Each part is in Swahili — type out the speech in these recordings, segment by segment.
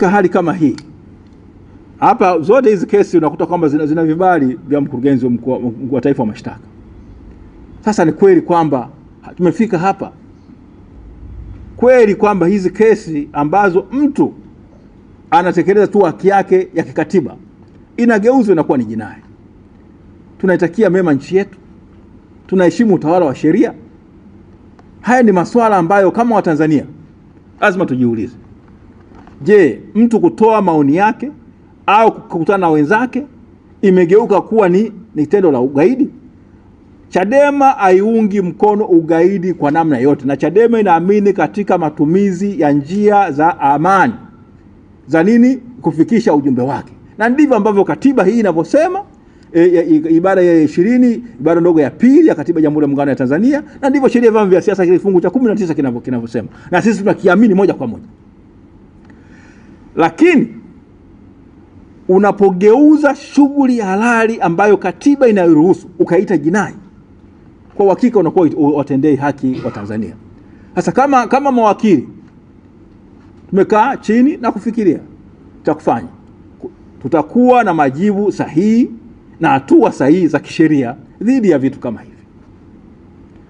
Hali kama hii hapa, zote hizi kesi unakuta kwamba zina vibali vya mkurugenzi mkuu wa taifa wa mashtaka. Sasa ni kweli kwamba tumefika hapa kweli kwamba hizi kesi ambazo mtu anatekeleza tu haki yake ya kikatiba inageuzwa inakuwa ni jinai? Tunaitakia mema nchi yetu? Tunaheshimu utawala wa sheria? Haya ni masuala ambayo kama Watanzania lazima tujiulize. Je, mtu kutoa maoni yake au kukutana na wenzake imegeuka kuwa ni tendo la ugaidi? Chadema haiungi mkono ugaidi kwa namna yote, na Chadema inaamini katika matumizi ya njia za amani za kufikisha ujumbe wake, na ndivyo ambavyo katiba hii inavyosema, ibara ya 20 ibara ndogo ya pili ya katiba ya Jamhuri ya Muungano wa Tanzania, na ndivyo sheria ya vyama vya siasa kifungu cha 19 kinavyosema, na sisi tunakiamini moja kwa moja. Lakini unapogeuza shughuli halali ambayo katiba inaruhusu ukaita jinai, kwa hakika unakuwa watendei haki wa Tanzania. Sasa kama mawakili tumekaa chini na kufikiria cha kufanya, tutakuwa na majibu sahihi na hatua sahihi za kisheria dhidi ya vitu kama hivi.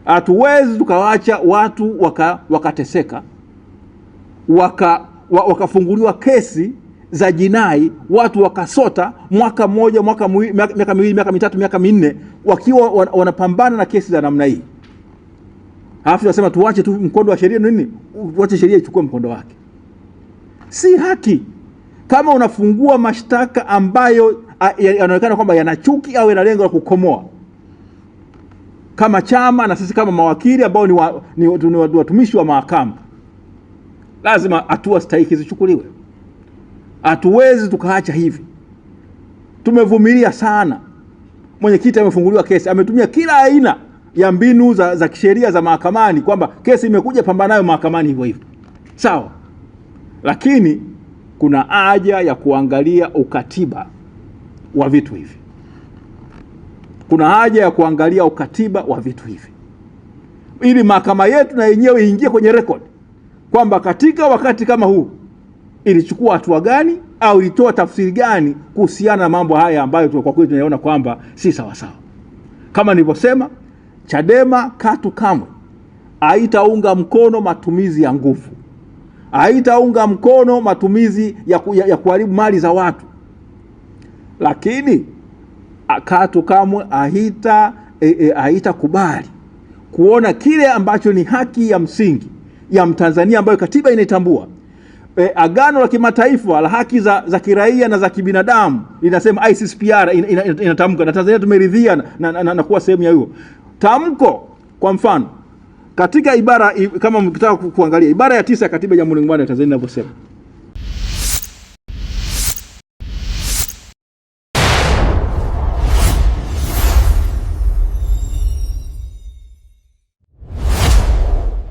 Hatuwezi tukawaacha watu wakateseka, wakafunguliwa kesi za jinai, watu wakasota mwaka mmoja, miaka miwili, miaka mitatu, miaka minne wakiwa wanapambana na kesi za namna hii. Alafu tunasema tuache tu mkondo wa sheria tuache sheria ichukue mkondo wake. Si haki. Kama unafungua mashtaka ambayo yanaonekana kwamba yana chuki au yana lengo la kukomoa, kama chama na sisi kama mawakili ambao ni watumishi wa mahakama, lazima hatua stahiki zichukuliwe. Hatuwezi tukaacha hivi. Tumevumilia sana. Mwenyekiti amefunguliwa kesi, ametumia kila aina ya mbinu za kisheria za mahakamani kwamba kesi imekuja, pambana nayo mahakamani hivyo hivyo. Sawa. Lakini kuna haja ya kuangalia ukatiba wa vitu hivi. Kuna haja ya kuangalia ukatiba wa vitu hivi, ili mahakama yetu na yenyewe iingie kwenye record kwamba katika wakati kama huu ilichukua hatua gani au ilitoa tafsiri gani kuhusiana na mambo haya ambayo kwa kweli tunaona kwamba si sawa sawa. Kama nilivyosema, Chadema katu kamwe haitaunga mkono matumizi ya nguvu, haitaunga mkono matumizi ya kuharibu mali za watu, lakini katu kamwe haitakubali kuona kile ambacho ni haki ya msingi ya Mtanzania ambayo katiba inaitambua. Agano la kimataifa la haki za kiraia na za kibinadamu linasema, ICCPR inatamka, na Tanzania tumeridhia na kuwa sehemu ya hiyo tamko. Kwa mfano, katika ibara, kama mkitaka kuangalia ibara ya 9 ya katiba ya Jamhuri ya Muungano wa Tanzania inavyosema,